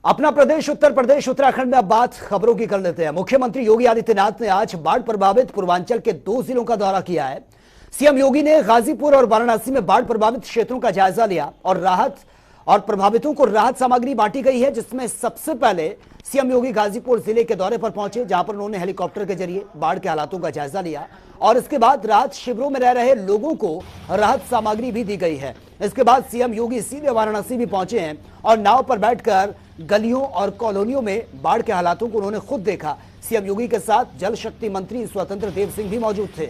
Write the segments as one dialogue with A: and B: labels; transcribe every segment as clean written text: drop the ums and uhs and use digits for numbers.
A: अपना प्रदेश उत्तर प्रदेश उत्तराखंड में अब बात खबरों की कर लेते हैं। मुख्यमंत्री योगी आदित्यनाथ ने आज बाढ़ प्रभावित पूर्वांचल के 2 जिलों का दौरा किया है। सीएम योगी ने गाजीपुर और वाराणसी में बाढ़ प्रभावित क्षेत्रों का जायजा लिया और प्रभावितों को राहत सामग्री बांटी गई है, जिसमें सबसे पहले सीएम योगी गाजीपुर जिले के दौरे पर पहुंचे, जहां पर उन्होंने हेलीकॉप्टर के जरिए बाढ़ के हालातों का जायजा लिया और इसके बाद राहत शिविरों में रह रहे लोगों को राहत सामग्री भी दी गई है। इसके बाद सीएम योगी सीधे वाराणसी भी पहुंचे हैं और नाव पर बैठकर गलियों और कॉलोनियों में बाढ़ के हालातों को उन्होंने खुद देखा। सीएम योगी के साथ जल शक्ति मंत्री स्वतंत्र देव सिंह भी मौजूद थे।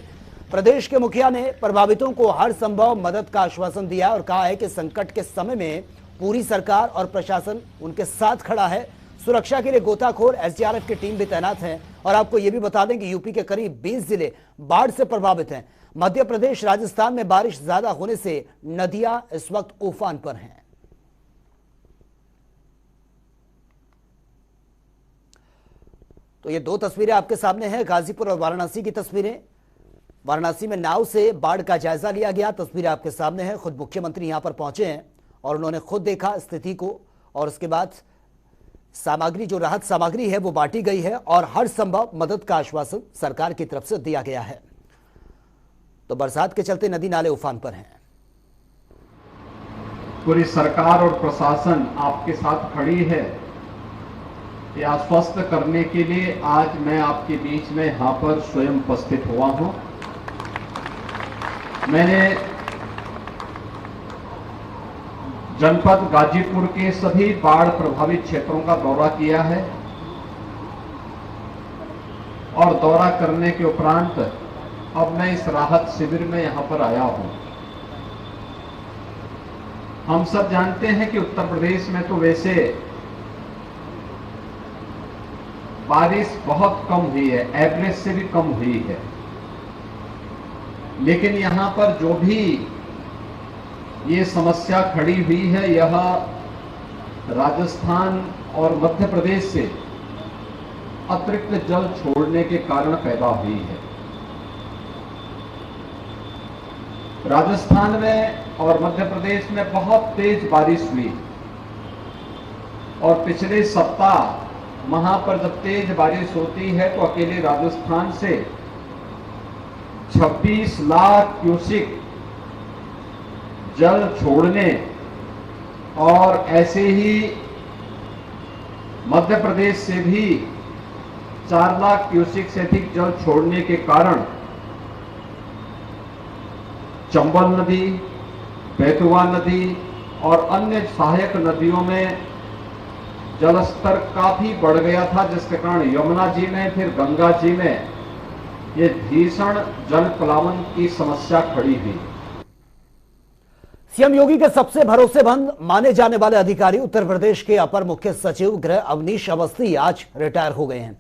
A: प्रदेश के मुखिया ने प्रभावितों को हर संभव मदद का आश्वासन दिया और कहा है कि संकट के समय में पूरी सरकार और प्रशासन उनके साथ खड़ा है। सुरक्षा के लिए गोताखोर एसडीआरएफ की टीम भी तैनात है। और आपको यह भी बता दें कि यूपी के करीब 20 जिले बाढ़ से प्रभावित हैं। मध्य प्रदेश, राजस्थान में बारिश ज्यादा होने से नदियां इस वक्त उफान पर हैं। तो ये 2 तस्वीरें आपके सामने हैं, गाजीपुर और वाराणसी की तस्वीरें। वाराणसी में नाव से बाढ़ का जायजा लिया गया, तस्वीरें आपके सामने हैं। खुद मुख्यमंत्री यहां पर पहुंचे हैं और उन्होंने खुद देखा स्थिति को और उसके बाद सामग्री, जो राहत सामग्री है वो बांटी गई है और हर संभव मदद का आश्वासन सरकार की तरफ से दिया गया है। तो बरसात के चलते नदी नाले उफान पर हैं।
B: पूरी सरकार और प्रशासन आपके साथ खड़ी है, ये आश्वस्त करने के लिए आज मैं आपके बीच में यहां पर स्वयं उपस्थित हुआ हूं। मैंने जनपद गाजीपुर के सभी बाढ़ प्रभावित क्षेत्रों का दौरा किया है और दौरा करने के उपरांत अब मैं इस राहत शिविर में यहां पर आया हूं। हम सब जानते हैं कि उत्तर प्रदेश में तो वैसे बारिश बहुत कम हुई है, एवरेज से भी कम हुई है, लेकिन यहां पर जो भी ये समस्या खड़ी हुई है, यह राजस्थान और मध्य प्रदेश से अतिरिक्त जल छोड़ने के कारण पैदा हुई है। राजस्थान में और मध्य प्रदेश में बहुत तेज बारिश हुई और पिछले सप्ताह वहां पर जब तेज बारिश होती है तो अकेले राजस्थान से 26 लाख क्यूसिक जल छोड़ने और ऐसे ही मध्य प्रदेश से भी 4 लाख क्यूसिक से अधिक जल छोड़ने के कारण चंबल नदी, बेतवा नदी और अन्य सहायक नदियों में जलस्तर काफी बढ़ गया था, जिसके कारण यमुना जी में फिर गंगा जी में ये भीषण जल प्लावन की समस्या खड़ी हुई।
A: सीएम योगी के सबसे भरोसेमंद माने जाने वाले अधिकारी उत्तर प्रदेश के अपर मुख्य सचिव गृह अवनीश अवस्थी आज रिटायर हो गए हैं।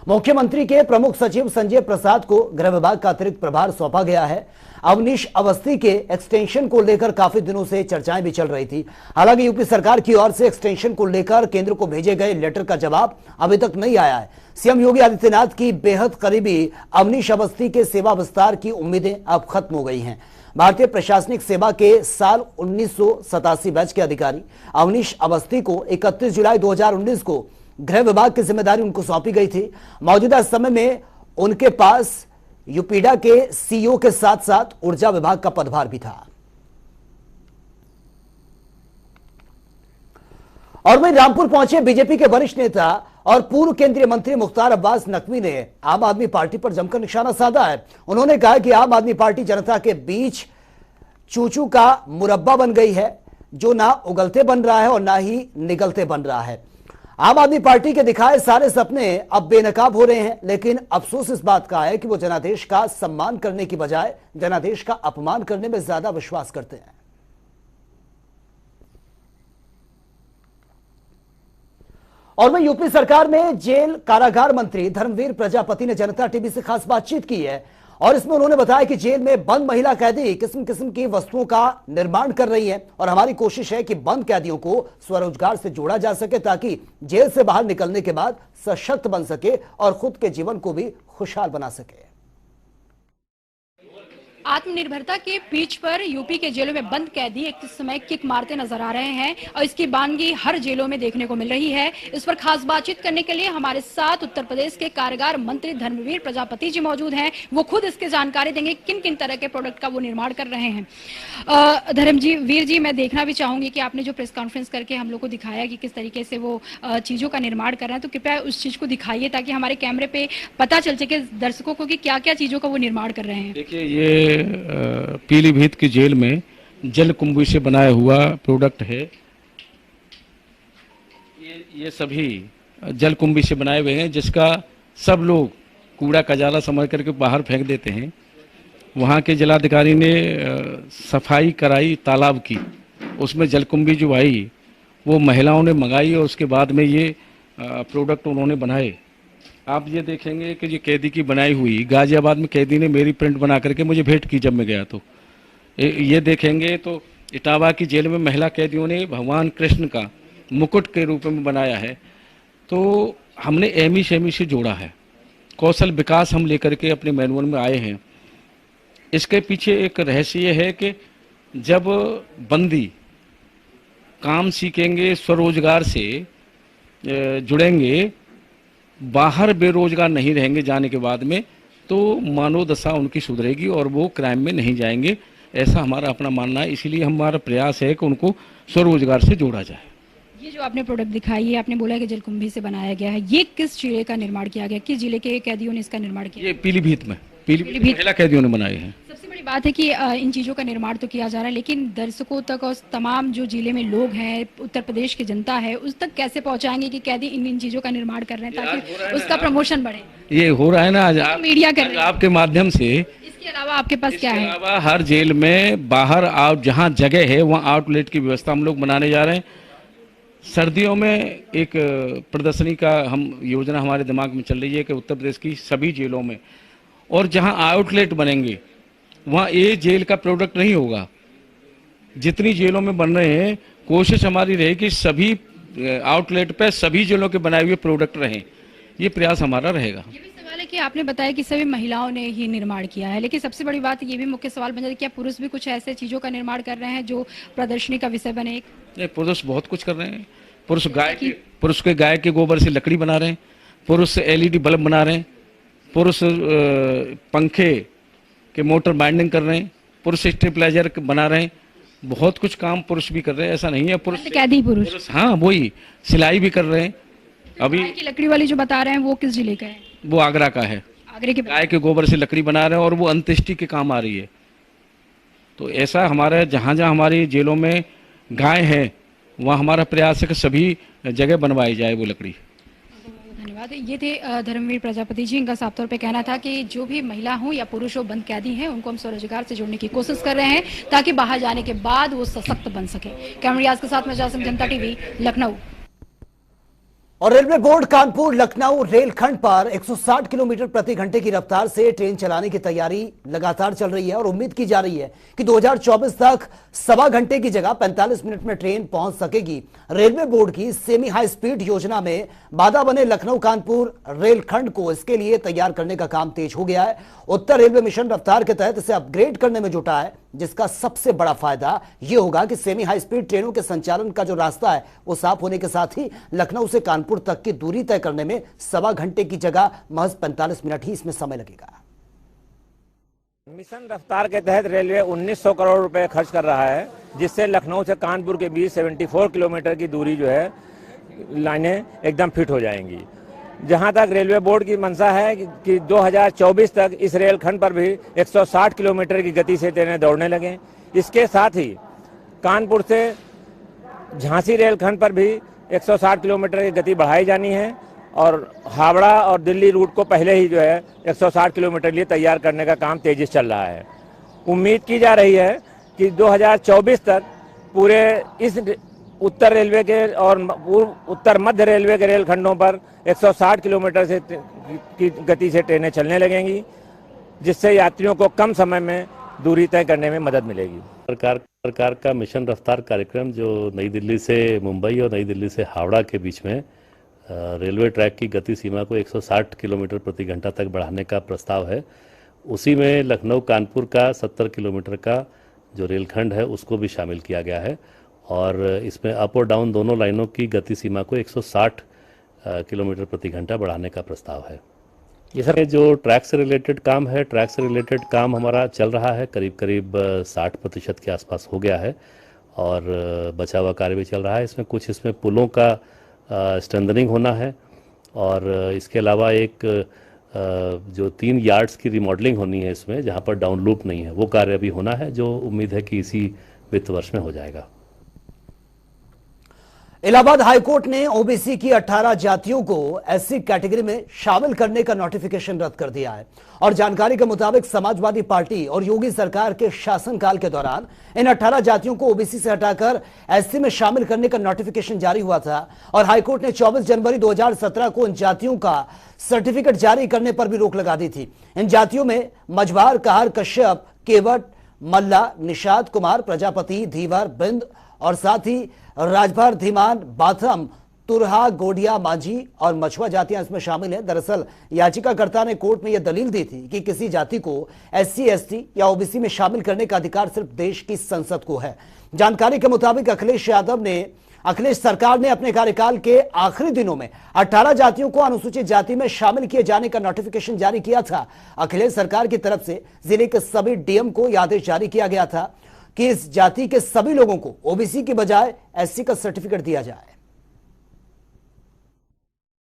A: मुख्यमंत्री के प्रमुख सचिव संजय प्रसाद को गृह विभाग का अतिरिक्त प्रभार सौंपा गया है। अवनीश अवस्थी के एक्सटेंशन को लेकर काफी दिनों से चर्चाएं भी चल रही थी। हालांकि यूपी सरकार की ओर से एक्सटेंशन को लेकर केंद्र को भेजे गए लेटर का जवाब अभी तक नहीं आया है। सीएम योगी आदित्यनाथ की बेहद करीबी अवनीश अवस्थी के सेवा विस्तार की उम्मीदें अब खत्म हो गई हैं। भारतीय प्रशासनिक सेवा के साल 1987 बैच के अधिकारी अवनीश अवस्थी को 31 जुलाई 2019 को गृह विभाग की जिम्मेदारी उनको सौंपी गई थी। मौजूदा समय में उनके पास यूपीडा के सीईओ के साथ साथ ऊर्जा विभाग का पदभार भी था। और वहीं रामपुर पहुंचे बीजेपी के वरिष्ठ नेता और पूर्व केंद्रीय मंत्री मुख्तार अब्बास नकवी ने आम आदमी पार्टी पर जमकर निशाना साधा है। उन्होंने कहा कि आम आदमी पार्टी जनता के बीच चूचू का मुरब्बा बन गई है, जो ना उगलते बन रहा है और ना ही निगलते बन रहा है। आम आदमी पार्टी के दिखाए सारे सपने अब बेनकाब हो रहे हैं, लेकिन अफसोस इस बात का है कि वो जनादेश का सम्मान करने की बजाय जनादेश का अपमान करने में ज्यादा विश्वास करते हैं। और वहीं यूपी सरकार में जेल कारागार मंत्री धर्मवीर प्रजापति ने जनता टीवी से खास बातचीत की है और इसमें उन्होंने बताया कि जेल में बंद महिला कैदी किस्म किस्म की वस्तुओं का निर्माण कर रही हैं और हमारी कोशिश है कि बंद कैदियों को स्वरोजगार से जोड़ा जा सके, ताकि जेल से बाहर निकलने के बाद सशक्त बन सके और खुद के जीवन को भी खुशहाल बना सके।
C: आत्मनिर्भरता के पीच पर यूपी के जेलों में बंद कैदी एक समय किक मारते नजर आ रहे हैं और इसकी बानगी हर जेलों में देखने को मिल रही है। इस पर खास बातचीत करने के लिए हमारे साथ उत्तर प्रदेश के कारागार मंत्री धर्मवीर प्रजापति जी मौजूद हैं। वो खुद इसकी जानकारी देंगे किन किन तरह के प्रोडक्ट का वो निर्माण कर रहे हैं। धर्मवीर जी, मैं देखना भी चाहूंगी कि आपने जो प्रेस कॉन्फ्रेंस करके हम लोग को दिखाया कि किस तरीके से वो चीजों का निर्माण कर रहे हैं, तो कृपया उस चीज को दिखाइए ताकि हमारे कैमरे पे पता चल सके दर्शकों को कि क्या क्या चीजों का वो निर्माण कर रहे हैं।
D: देखिए, ये पीलीभीत की जेल में जलकुंभी से बनाया हुआ प्रोडक्ट है। ये सभी जलकुंभी से बनाए हुए हैं, जिसका सब लोग कूड़ा कजाला समझ करके बाहर फेंक देते हैं। वहाँ के जिलाधिकारी ने सफाई कराई तालाब की, उसमें जलकुंभी जो आई वो महिलाओं ने मंगाई और उसके बाद में ये प्रोडक्ट उन्होंने बनाए। आप ये देखेंगे कि ये कैदी की बनाई हुई, गाजियाबाद में कैदी ने मेरी प्रिंट बना करके मुझे भेंट की जब मैं गया, तो ये देखेंगे तो इटावा की जेल में महिला कैदियों ने भगवान कृष्ण का मुकुट के रूप में बनाया है। तो हमने एमी शेमी से जोड़ा है, कौशल विकास हम लेकर के अपने मैनुअल में आए हैं। इसके पीछे एक रहस्य ये है कि जब बंदी काम सीखेंगे, स्वरोजगार से जुड़ेंगे, बाहर बेरोजगार नहीं रहेंगे जाने के बाद में, तो मानव दशा उनकी सुधरेगी और वो क्राइम में नहीं जाएंगे। ऐसा हमारा अपना मानना है। इसीलिए हमारा प्रयास है कि उनको स्वरोजगार से जोड़ा जाए।
C: ये जो आपने प्रोडक्ट दिखाई है, आपने बोला कि जलकुंभी से बनाया गया है, ये किस जिले का निर्माण किया गया, किस जिले के कैदियों ने इसका निर्माण किया?
D: ये पीलीभीत में महिला कैदियों ने बनाए हैं।
C: सबसे बड़ी बात है कि इन चीजों का निर्माण तो किया जा रहा है, लेकिन दर्शकों तक और तमाम जो जिले में लोग हैं, उत्तर प्रदेश की जनता है, उस तक कैसे पहुंचाएंगे कि कैदी इन चीजों का निर्माण कर रहे हैं ताकि उसका प्रमोशन बढ़े?
D: ये हो रहा है ना आज
C: मीडिया कर रहे हैं
D: आपके माध्यम से।
C: इसके अलावा आपके पास क्या है?
D: अलावा हर जेल में बाहर आउट जहाँ जगह है वहाँ आउटलेट की व्यवस्था हम लोग बनाने जा रहे हैं। सर्दियों में एक प्रदर्शनी का हम योजना हमारे दिमाग में चल रही है कि उत्तर प्रदेश की सभी जेलों में, और जहां आउटलेट बनेंगे वहां ये जेल का प्रोडक्ट नहीं होगा। जितनी जेलों में बन रहे हैं, कोशिश हमारी रहेगी कि सभी आउटलेट पे सभी जेलों के बनाए हुए प्रोडक्ट रहें। ये प्रयास हमारा रहेगा।
C: ये भी सवाल है कि आपने बताया कि सभी महिलाओं ने ही निर्माण किया है, लेकिन सबसे बड़ी बात ये भी मुख्य सवाल बन जाता है कि क्या पुरुष भी कुछ ऐसे चीजों का निर्माण कर रहे हैं जो प्रदर्शनी का विषय बने?
D: पुरुष बहुत कुछ कर रहे हैं। पुरुष के गाय के गोबर से लकड़ी बना रहे हैं, पुरुष एलईडी बल्ब बना रहे हैं, पुरुष पंखे के मोटर बाइंडिंग कर रहे हैं, पुरुष स्टेबलाइजर बना रहे हैं। बहुत कुछ काम पुरुष भी कर रहे हैं, ऐसा नहीं है।
C: कैदी पुरुष
D: हाँ, वही सिलाई भी कर रहे हैं। अभी
C: की लकड़ी वाली जो बता रहे हैं वो किस जिले का है?
D: वो आगरा का है।
C: आगरे के
D: गाय के गोबर से लकड़ी बना रहे हैं और वो अंत्येष्टि के काम आ रही है। तो ऐसा हमारे जहाँ जहाँ हमारी जेलों में गाय है वहाँ हमारा प्रयास है कि सभी जगह बनवाई जाए वो लकड़ी।
C: धन्यवाद। ये थे धर्मवीर प्रजापति जी। इनका साफ तौर पे कहना था कि जो भी महिला हो या पुरुष हो, बंद कैदी हैं, उनको हम स्वरोजगार से जोड़ने की कोशिश कर रहे हैं ताकि बाहर जाने के बाद वो सशक्त बन सके। कैमरा रियाज के साथ मैं जासिम, जनता टीवी, लखनऊ।
A: और रेलवे बोर्ड कानपुर लखनऊ रेलखंड पर 160 किलोमीटर प्रति घंटे की रफ्तार से ट्रेन चलाने की तैयारी लगातार चल रही है और उम्मीद की जा रही है कि 2024 तक सवा घंटे की जगह 45 मिनट में ट्रेन पहुंच सकेगी। रेलवे बोर्ड की सेमी हाई स्पीड योजना में बाधा बने लखनऊ कानपुर रेलखंड को इसके लिए तैयार करने का काम तेज हो गया है। उत्तर रेलवे मिशन रफ्तार के तहत इसे अपग्रेड करने में जुटा है, जिसका सबसे बड़ा फायदा यह होगा कि सेमी हाई स्पीड ट्रेनों के संचालन का जो रास्ता है वो साफ होने के साथ ही लखनऊ से कानपुर तक की दूरी तय करने में सवा घंटे की जगह महज 45 मिनट ही इसमें समय लगेगा।
E: मिशन रफ्तार के तहत रेलवे 1900 करोड़ रुपए खर्च कर रहा है, जिससे लखनऊ से कानपुर के बीच 74 किलोमीटर की दूरी जो है लाइनें एकदम फिट हो जाएंगी। जहां तक रेलवे बोर्ड की मंशा है कि 2024 तक इस रेलखंड पर भी 160 किलोमीटर की गति से ट्रेनें दौड़ने लगें। इसके साथ ही कानपुर से झांसी रेलखंड पर भी 160 किलोमीटर की गति बढ़ाई जानी है और हावड़ा और दिल्ली रूट को पहले ही जो है 160 किलोमीटर लिए तैयार करने का काम तेजी से चल रहा है। उम्मीद की जा रही है कि 2024 तक पूरे इस उत्तर रेलवे के और उत्तर मध्य रेलवे के रेलखंडों पर 160 किलोमीटर से की गति से ट्रेनें चलने लगेंगी, जिससे यात्रियों को कम समय में दूरी तय करने में मदद मिलेगी।
F: सरकार का मिशन रफ्तार कार्यक्रम जो नई दिल्ली से मुंबई और नई दिल्ली से हावड़ा के बीच में रेलवे ट्रैक की गति सीमा को 160 किलोमीटर प्रति घंटा तक बढ़ाने का प्रस्ताव है, उसी में लखनऊ कानपुर का 70 किलोमीटर का जो रेलखंड है उसको भी शामिल किया गया है और इसमें अप और डाउन दोनों लाइनों की गति सीमा को 160 किलोमीटर प्रति घंटा बढ़ाने का प्रस्ताव है। ये सर जो ट्रैक से रिलेटेड काम है, ट्रैक से रिलेटेड काम हमारा चल रहा है, करीब करीब 60% के आसपास हो गया है और बचा हुआ कार्य भी चल रहा है। इसमें पुलों का स्ट्रेंथनिंग होना है और इसके अलावा एक जो 3 यार्ड्स की रिमॉडलिंग होनी है इसमें, जहाँ पर डाउन लूप नहीं है, वो कार्य अभी होना है, जो उम्मीद है कि इसी वित्त वर्ष में हो जाएगा।
A: इलाहाबाद हाईकोर्ट ने ओबीसी की 18 जातियों को एससी कैटेगरी में शामिल करने का नोटिफिकेशन रद्द कर दिया है और जानकारी के मुताबिक समाजवादी पार्टी और योगी सरकार के शासनकाल के दौरान इन 18 जातियों को ओबीसी से हटाकर एससी में शामिल करने का नोटिफिकेशन जारी हुआ था और हाईकोर्ट ने 24 जनवरी 2017 को इन जातियों का सर्टिफिकेट जारी करने पर भी रोक लगा दी थी। इन जातियों में मझवार, कहार, कश्यप, केवट, मल्ला, निषाद कुमार, प्रजापति, धीवर, बिंद और साथ ही राजभर, धीमान, बाथम, तुरहा, गोडिया, मांझी और मछुआ जातियां इसमें शामिल हैं। दरअसल याचिकाकर्ता ने कोर्ट में यह दलील दी थी कि किसी जाति को एससी, एसटी या ओबीसी में शामिल करने का अधिकार सिर्फ देश की संसद को है। जानकारी के मुताबिक अखिलेश सरकार ने अपने कार्यकाल के आखिरी दिनों में 18 जातियों को अनुसूचित जाति में शामिल किए जाने का नोटिफिकेशन जारी किया था। अखिलेश सरकार की तरफ से जिले के सभी डीएम को यह आदेश जारी किया गया था कि इस जाति के सभी लोगों को ओबीसी की बजाय एससी का सर्टिफिकेट दिया जाए।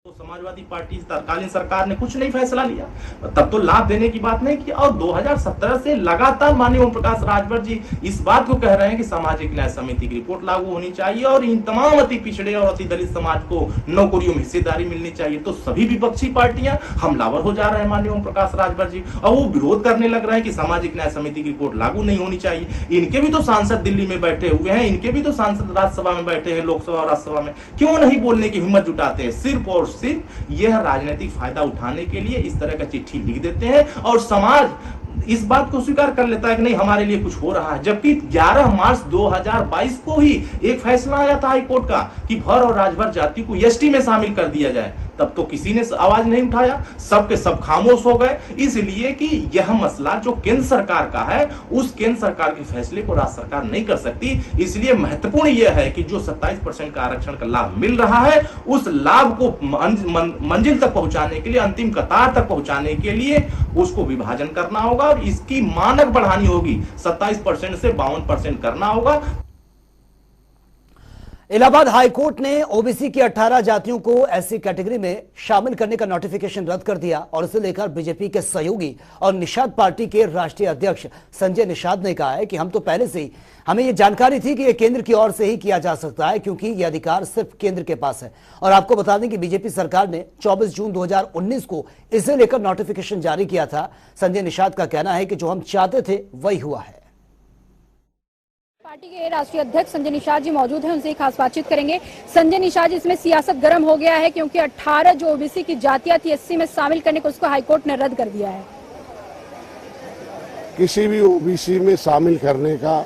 G: तो समाजवादी पार्टी तत्कालीन सरकार ने कुछ नहीं फैसला लिया, तब तो लाभ देने की बात नहीं की और 2017 से लगातार माननीय ओम प्रकाश राजभर जी इस बात को कह रहे हैं कि सामाजिक न्याय समिति की रिपोर्ट लागू होनी चाहिए और इन तमाम अति पिछड़े और अति दलित समाज को नौकरियों में हिस्सेदारी मिलनी चाहिए। तो सभी विपक्षी पार्टियां हमलावर हो जा रहे हैं माननीय ओम प्रकाश राजभर जी और वो विरोध करने लग रहे हैं कि सामाजिक न्याय समिति की रिपोर्ट लागू नहीं होनी चाहिए। इनके भी तो सांसद दिल्ली में बैठे हुए हैं, इनके भी तो सांसद राज्यसभा में बैठे हैं, लोकसभा और राज्यसभा में, क्यों नहीं बोलने की हिम्मत जुटाते हैं? सिर्फ और सिर्फ यह राजनीतिक फायदा उठाने के लिए इस तरह का चिट्ठी लिख देते हैं और समाज इस बात को स्वीकार कर लेता है कि नहीं हमारे लिए कुछ हो रहा है। जबकि 11 मार्च 2022 को ही एक फैसला आया था हाईकोर्ट का कि भर और राजभर जाति को एसटी में शामिल कर दिया जाए, तब तो किसी ने आवाज नहीं उठाया, सबके सब खामोश हो गए। इसलिए कि यह मसला जो केंद्र सरकार का है उस केंद्र सरकार के फैसले को राज्य सरकार नहीं कर सकती। इसलिए महत्वपूर्ण यह है कि जो 27% का आरक्षण का लाभ मिल रहा है उस लाभ को मंजिल तक पहुंचाने के लिए, अंतिम कतार तक पहुंचाने के लिए उसको विभाजन करना होगा और इसकी मानक बढ़ानी होगी, 27% से 52% करना होगा।
A: इलाहाबाद हाईकोर्ट ने ओबीसी की 18 जातियों को एससी कैटेगरी में शामिल करने का नोटिफिकेशन रद्द कर दिया और इसे लेकर बीजेपी के सहयोगी और निषाद पार्टी के राष्ट्रीय अध्यक्ष संजय निषाद ने कहा है कि हम तो पहले से ही हमें यह जानकारी थी कि यह केंद्र की ओर से ही किया जा सकता है क्योंकि यह अधिकार सिर्फ केंद्र के पास है। और आपको बता दें कि बीजेपी सरकार ने 24 जून 2019 को इसे लेकर नोटिफिकेशन जारी किया था। संजय निषाद का कहना है कि जो हम चाहते थे वही हुआ है।
C: पार्टी के राष्ट्रीय अध्यक्ष संजय निषाद जी मौजूद हैं, उनसे खास बातचीत करेंगे। संजय निषाद जी, इसमें सियासत गर्म हो गया है क्योंकि 18 जो ओबीसी की जातियां थी एससी में शामिल करने को उसको हाईकोर्ट ने रद्द कर दिया है।
H: किसी भी ओबीसी में शामिल करने का,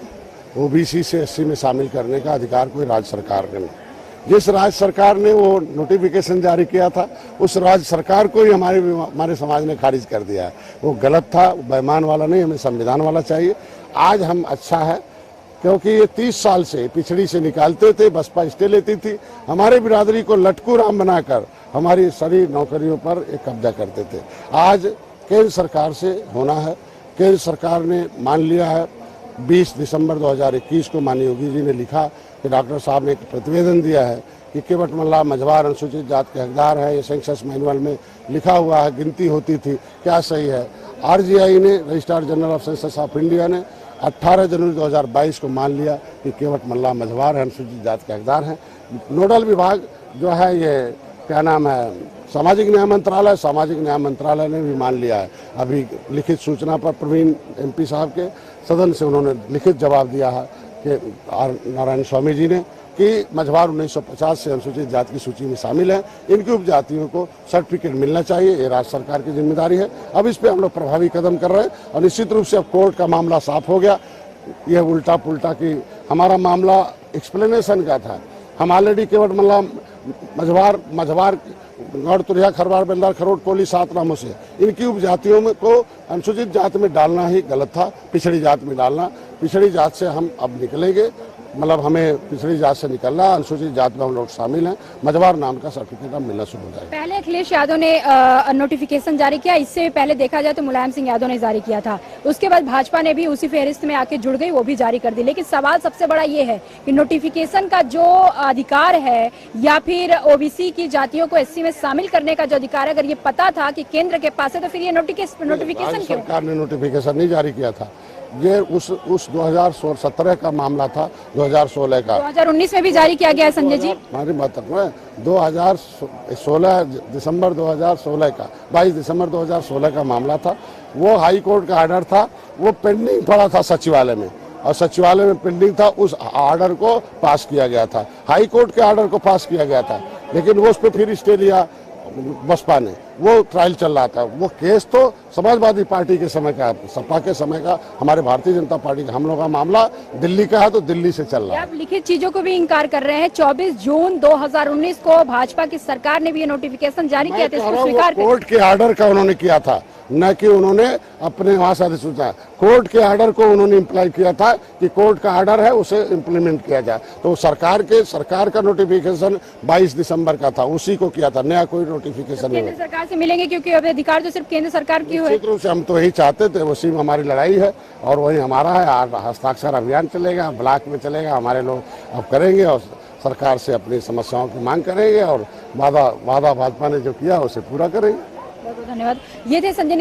H: ओबीसी से एससी में शामिल करने का अधिकार कोई राज्य सरकार ने नहीं। जिस राज्य सरकार ने वो नोटिफिकेशन जारी किया था उस राज्य सरकार को ही हमारे समाज ने खारिज कर दिया है। वो गलत था, बेईमान वाला नहीं, हमें संविधान वाला चाहिए। आज हम अच्छा है क्योंकि ये 30 साल से पिछड़ी से निकालते थे, बसपा स्टे लेती थी, हमारे बिरादरी को लटकू राम बनाकर हमारी सारी नौकरियों पर एक कब्जा करते थे। आज केंद्र सरकार से होना है। केंद्र सरकार ने मान लिया है। 20 दिसंबर 2021 को माननीय योगी जी ने लिखा कि डॉक्टर साहब ने एक प्रतिवेदन दिया है कि केवट मल्ला मझवार अनुसूचित जाति के हकदार है। ये सेंसस मैनुअल में लिखा हुआ है, गिनती होती थी, क्या सही है? आरजीआई ने, registrar general of census of India ने 18 जनवरी 2022 को मान लिया कि केवट मल्ला मझवार अनुसूचित जाति के हकदार हैं। नोडल विभाग जो है ये क्या नाम है, सामाजिक न्याय मंत्रालय, सामाजिक न्याय मंत्रालय ने भी मान लिया है। अभी लिखित सूचना पर प्रवीण एमपी साहब के सदन से उन्होंने लिखित जवाब दिया है कि आर नारायण स्वामी जी ने कि मझवार 1950 से अनुसूचित जाति की सूची में शामिल है। इनकी उपजातियों को सर्टिफिकेट मिलना चाहिए, ये राज्य सरकार की जिम्मेदारी है। अब इस पे हम लोग प्रभावी कदम कर रहे हैं और निश्चित रूप से अब कोर्ट का मामला साफ हो गया। यह उल्टा पुल्टा की हमारा मामला एक्सप्लेनेशन का था। हम ऑलरेडी केवट मल्ला मझवार गौड़ तुरिया खरवार बेलदार खरोट कोली 7 नामों से इनकी उपजातियों में को अनुसूचित जाति में डालना ही गलत था, पिछड़ी जात में डालना। पिछड़ी जात से हम अब निकलेंगे, मतलब हमें पिछड़ी जात से निकलना, अनुसूचित जात में हम लोग शामिल हैं। मझवार नाम का सर्टिफिकेट अब मिलना शुरू हो जाएगा।
C: पहले अखिलेश यादव ने नोटिफिकेशन जारी किया, इससे पहले देखा जाए तो मुलायम सिंह यादव ने जारी किया था, उसके बाद भाजपा ने भी उसी फहरिस्त में आके जुड़ गई, वो भी जारी कर दी। लेकिन सवाल सबसे बड़ा ये है कि नोटिफिकेशन का जो अधिकार है या फिर ओबीसी की जातियों को एससी में शामिल करने का जो अधिकार है, अगर ये पता था कि केंद्र के पास है तो फिर ये नोटिफिकेशन क्यों?
H: सरकार ने नोटिफिकेशन नहीं जारी किया था, ये उस 2017 का मामला था, 2016 का।
C: 2019 में भी जारी किया गया है संजय जी।
H: हमारी बात 2016 दिसंबर 2016 का 22 दिसंबर 2016 का मामला था। वो हाई कोर्ट का ऑर्डर था, वो पेंडिंग पड़ा था सचिवालय में, और सचिवालय में पेंडिंग था। उस ऑर्डर को पास किया गया था, हाई कोर्ट के ऑर्डर को पास किया गया था, लेकिन वो उस पर फिर स्टे लिया बसपा ने। वो ट्रायल चल रहा था। वो केस तो समाजवादी पार्टी के समय का, सपा के समय का, हमारे भारतीय जनता पार्टी का, हम लोग का मामला दिल्ली का है तो दिल्ली से चल रहा है।
C: आप लिखित चीजों को भी इंकार कर रहे हैं। 24 जून 2019 को भाजपा की सरकार ने भी ये नोटिफिकेशन जारी किया था, इसको स्वीकार कर।
H: कोर्ट के ऑर्डर का उन्होंने किया था, न कि उन्होंने अपने वहां से अधिसूचना। कोर्ट के ऑर्डर को उन्होंने इम्प्लाई किया था कि कोर्ट का ऑर्डर है उसे इम्प्लीमेंट किया जाए। तो सरकार का नोटिफिकेशन 22 दिसंबर का था, उसी को किया था, नया कोई नोटिफिकेशन नहीं।
C: केंद्र सरकार से मिलेंगे क्योंकि अब अधिकार तो सिर्फ केंद्र सरकार की है।
H: निश्चित रूप से हम तो यही चाहते थे, उसी में हमारी लड़ाई है और वही हमारा है। हस्ताक्षर अभियान चलेगा, ब्लॉक में चलेगा, हमारे लोग अब करेंगे और सरकार से अपनी समस्याओं की मांग करेंगे और वादा भाजपा ने जो किया उसे पूरा करेंगे।
C: बहुत बहुत धन्यवाद। ये थे संजय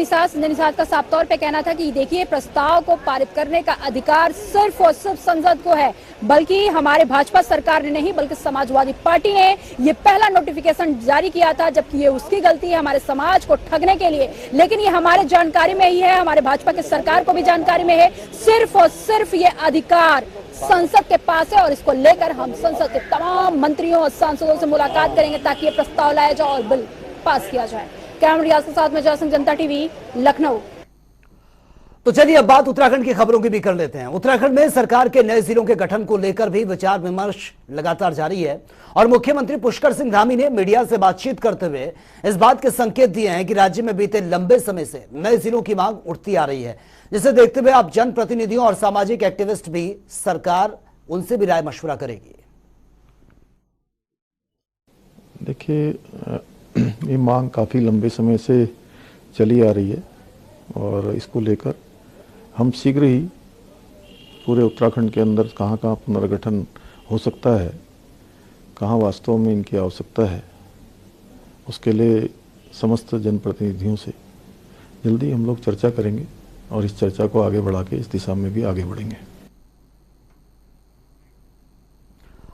C: निषाद का साफ तौर पे कहना था कि देखिए, प्रस्ताव को पारित करने का अधिकार सिर्फ और सिर्फ संसद को है, बल्कि हमारे भाजपा सरकार ने नहीं, बल्कि समाजवादी पार्टी ने ये पहला नोटिफिकेशन जारी किया था, जबकि ये उसकी गलती है हमारे समाज को ठगने के लिए। लेकिन ये हमारे जानकारी में ही है, हमारे भाजपा की सरकार को भी जानकारी में है। सिर्फ और सिर्फ ये अधिकार संसद के पास है और इसको लेकर हम संसद के तमाम मंत्रियों और सांसदों से मुलाकात करेंगे ताकि ये प्रस्ताव लाया जाए और बिल पास किया जाए। कैमरा रियाज के साथ में जयसिंह, जनता टीवी, लखनऊ।
A: तो चलिए अब बात उत्तराखंड की खबरों की भी कर लेते हैं। उत्तराखंड में सरकार के नए जिलों के गठन को लेकर भी विचार विमर्श लगातार जारी है और मुख्यमंत्री पुष्कर सिंह धामी ने मीडिया से बातचीत करते हुए इस बात के संकेत दिए हैं कि राज्य में बीते लंबे समय से नए जिलों की मांग उठती आ रही है, जिसे देखते हुए अब जनप्रतिनिधियों और सामाजिक एक्टिविस्ट भी सरकार उनसे भी राय मशवरा करेगी।
I: देखिए, ये मांग काफ़ी लंबे समय से चली आ रही है और इसको लेकर हम शीघ्र ही पूरे उत्तराखंड के अंदर कहाँ कहाँ पुनर्गठन हो सकता है, कहाँ वास्तव में इनकी आवश्यकता है, उसके लिए समस्त जनप्रतिनिधियों से जल्दी हम लोग चर्चा करेंगे और इस चर्चा को आगे बढ़ा के इस दिशा में भी आगे बढ़ेंगे।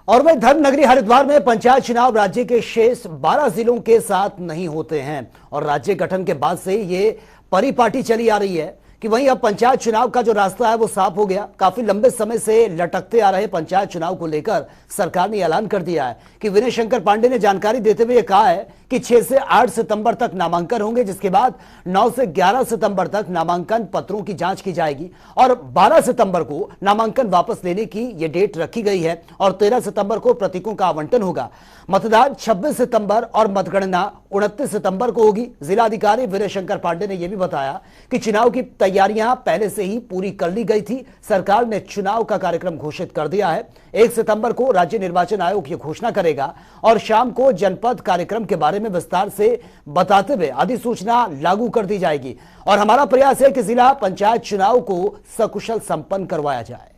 A: और वही धर्मनगरी हरिद्वार में पंचायत चुनाव राज्य के शेष 12 जिलों के साथ नहीं होते हैं और राज्य गठन के बाद से ये परिपाटी चली आ रही है कि वहीं अब पंचायत चुनाव का जो रास्ता है वो साफ हो गया। काफी लंबे समय से लटकते आ रहे पंचायत चुनाव को लेकर सरकार ने ऐलान कर दिया है कि विनय शंकर पांडे ने जानकारी देते हुए कहा है कि 6 से 8 सितंबर तक नामांकन होंगे, जिसके बाद 9 से 11 सितंबर तक नामांकन पत्रों की जांच की जाएगी और 12 सितंबर को नामांकन वापस लेने की ये डेट रखी गई है और 13 सितंबर को प्रतीकों का आवंटन होगा। मतदान 26 सितंबर और मतगणना 29 सितंबर को होगी। जिलाधिकारी विनय शंकर पांडे ने यह भी बताया कि चुनाव की तैयारियां पहले से ही पूरी कर ली गई थी। सरकार ने चुनाव का कार्यक्रम घोषित कर दिया है। 1 सितंबर को राज्य निर्वाचन आयोग ये घोषणा करेगा और शाम को जनपद कार्यक्रम के बारे में विस्तार से बताते हुए अधिसूचना लागू कर दी जाएगी और हमारा प्रयास है कि जिला पंचायत चुनाव को सकुशल संपन्न करवाया जाए।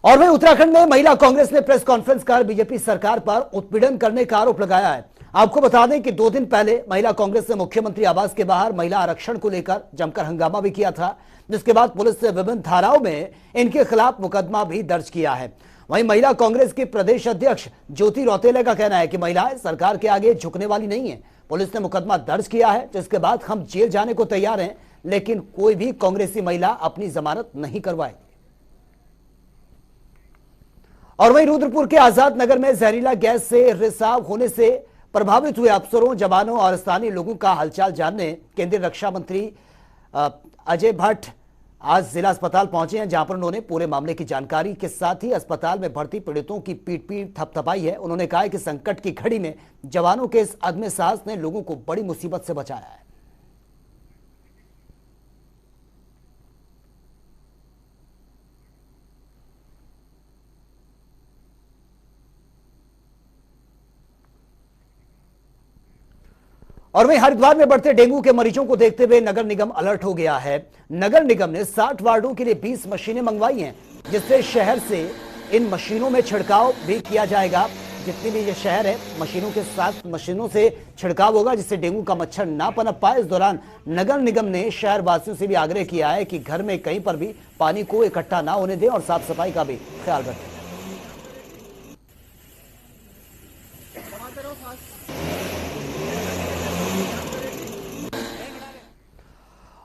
A: और वहीं उत्तराखंड में महिला कांग्रेस ने प्रेस कॉन्फ्रेंस कर बीजेपी सरकार पर उत्पीड़न करने का आरोप लगाया है। आपको बता दें कि 2 दिन पहले महिला कांग्रेस ने मुख्यमंत्री आवास के बाहर महिला आरक्षण को लेकर जमकर हंगामा भी किया था, जिसके बाद पुलिस ने विभिन्न धाराओं में इनके खिलाफ मुकदमा भी दर्ज किया है। वहीं महिला कांग्रेस के प्रदेश अध्यक्ष ज्योति रौतेले का कहना है कि महिलाएं सरकार के आगे झुकने वाली नहीं है। पुलिस ने मुकदमा दर्ज किया है, जिसके बाद हम जेल जाने को तैयार हैं, लेकिन कोई भी कांग्रेसी महिला अपनी जमानत नहीं करवाएगी। और वहीं रुद्रपुर के आजाद नगर में जहरीला गैस से रिसाव होने से प्रभावित हुए अफसरों, जवानों और स्थानीय लोगों का हालचाल जानने केंद्रीय रक्षा मंत्री अजय भट्ट आज जिला अस्पताल पहुंचे हैं, जहां पर उन्होंने पूरे मामले की जानकारी के साथ ही अस्पताल में भर्ती पीड़ितों की पीठ थपथपाई है। उन्होंने कहा कि संकट की घड़ी में जवानों के इस अदम्य साहस ने लोगों को बड़ी मुसीबत से बचाया है। और वहीं हरिद्वार में बढ़ते डेंगू के मरीजों को देखते हुए नगर निगम अलर्ट हो गया है। नगर निगम ने 60 वार्डों के लिए 20 मशीनें मंगवाई हैं, जिससे शहर से इन मशीनों में छिड़काव भी किया जाएगा। जितनी भी ये शहर है, मशीनों के साथ मशीनों से छिड़काव होगा, जिससे डेंगू का मच्छर ना पनप पाए। इस दौरान नगर निगम ने शहर वासियों से भी आग्रह किया है कि घर में कहीं पर भी पानी को इकट्ठा ना होने दें और साफ सफाई का भी ख्याल रखें।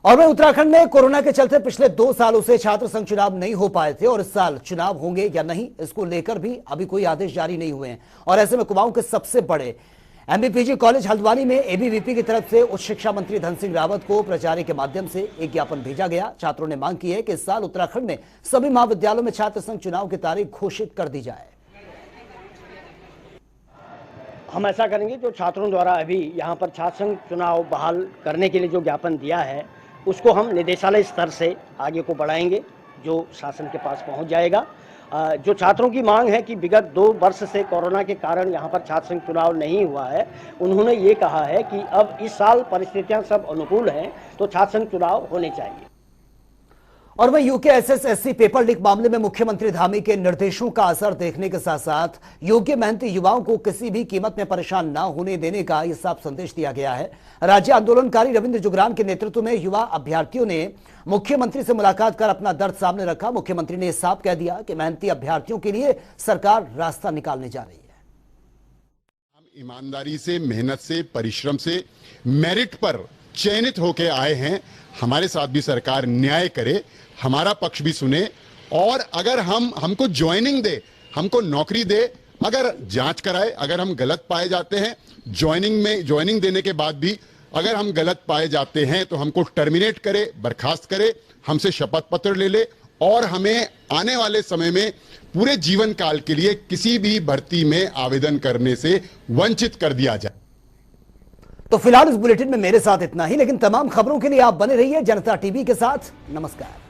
A: और वहीं उत्तराखंड में कोरोना के चलते पिछले 2 सालों से छात्र संघ चुनाव नहीं हो पाए थे और इस साल चुनाव होंगे या नहीं, इसको लेकर भी अभी कोई आदेश जारी नहीं हुए हैं। और ऐसे में कुमाऊं के सबसे बड़े एमबीपीजी कॉलेज हल्द्वानी में एबीवीपी की तरफ से उच्च शिक्षा मंत्री धन सिंह रावत को प्रचार के माध्यम से एक ज्ञापन भेजा गया। छात्रों ने मांग की है कि इस साल उत्तराखंड में सभी महाविद्यालयों में छात्र संघ चुनाव की तारीख घोषित कर दी जाए।
J: हम ऐसा करेंगे, जो छात्रों द्वारा अभी यहाँ पर छात्र संघ चुनाव बहाल करने के लिए जो ज्ञापन दिया है, उसको हम निदेशालय स्तर से आगे को बढ़ाएंगे, जो शासन के पास पहुंच जाएगा। जो छात्रों की मांग है कि विगत 2 वर्ष से कोरोना के कारण यहाँ पर छात्र संघ चुनाव नहीं हुआ है, उन्होंने ये कहा है कि अब इस साल परिस्थितियां सब अनुकूल हैं, तो छात्र संघ चुनाव होने चाहिए।
A: और वहीं यूकेएसएस-एससी पेपर लीक मामले में मुख्यमंत्री धामी के निर्देशों का असर देखने के साथ साथ योग्य मेहनती युवाओं को किसी भी कीमत में परेशान न होने देने का यह साफ संदेश दिया गया है। राज्य आंदोलनकारी रविंद्र जुगरान के नेतृत्व में युवा अभ्यर्थियों ने मुख्यमंत्री से मुलाकात कर अपना दर्द सामने रखा। मुख्यमंत्री ने साफ कह दिया कि मेहनती अभ्यर्थियों के लिए सरकार रास्ता निकालने जा रही है।
K: हम ईमानदारी से, मेहनत से, परिश्रम से, मेरिट पर चयनित होकर आए हैं। हमारे साथ भी सरकार न्याय करे, हमारा पक्ष भी सुने और अगर हमको ज्वाइनिंग दे, हमको नौकरी दे, अगर जांच कराए, अगर हम गलत पाए जाते हैं, ज्वाइनिंग देने के बाद भी अगर हम गलत पाए जाते हैं तो हमको टर्मिनेट करे, बर्खास्त करे, हमसे शपथ पत्र ले ले और हमें आने वाले समय में पूरे जीवन काल के लिए किसी भी भर्ती में आवेदन करने से वंचित कर दिया जाए।
A: तो फिलहाल इस बुलेटिन में मेरे साथ इतना ही, लेकिन तमाम खबरों के लिए आप बने रहिए जनता टीवी के साथ। नमस्कार।